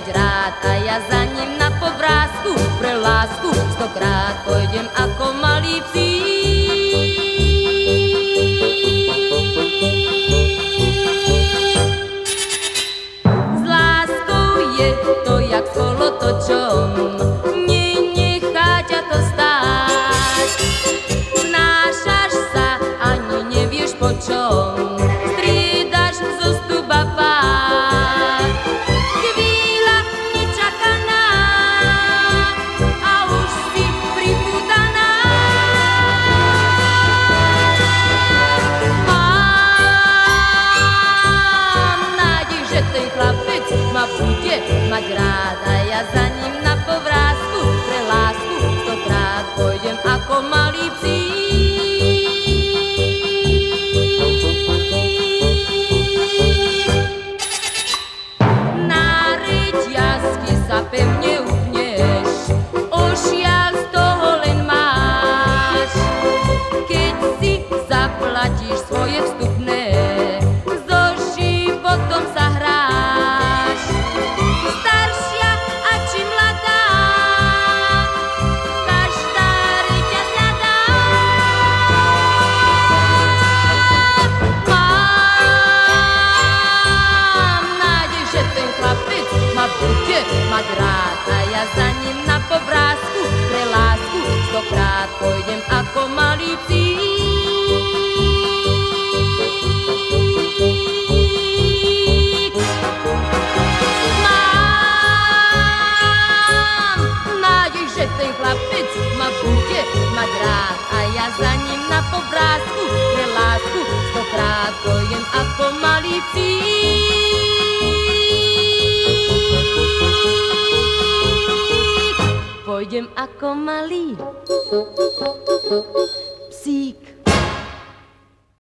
mať rád a ja za ním na povrázku pre lásku stokrát pôjdem ako malý psík. S láskou je to jak s kolotočom, nenechá ťa to stáť. Znášaš sa, ani nevieš po čom, striedaš zostup a pád. Chvíľa nečakaná a už si pribúdaná. Mám nádej, že ten chlapec ma bude mať rád a ja za ním na povrázku pre lásku stokrát pôjdem ako malý psík. Na reťazky sa pevne upneš, ošiaľ z toho len máš. Keď si zaplatíš svoje vstupné, so životom sa hráš. Staršia a či mladá, každá reťaz hľadá. Mám nádej, že ten chlapec ma bude mať rád a ja za ním na povrázku pre lásku stokrát pôjdem ako malý psík. Mám nádej, že ten chlapec ma bude mať rád a ja za ním na povrázku pre lásku stokrát pôjdem ako malý psík. Pôjdem ako malý psík.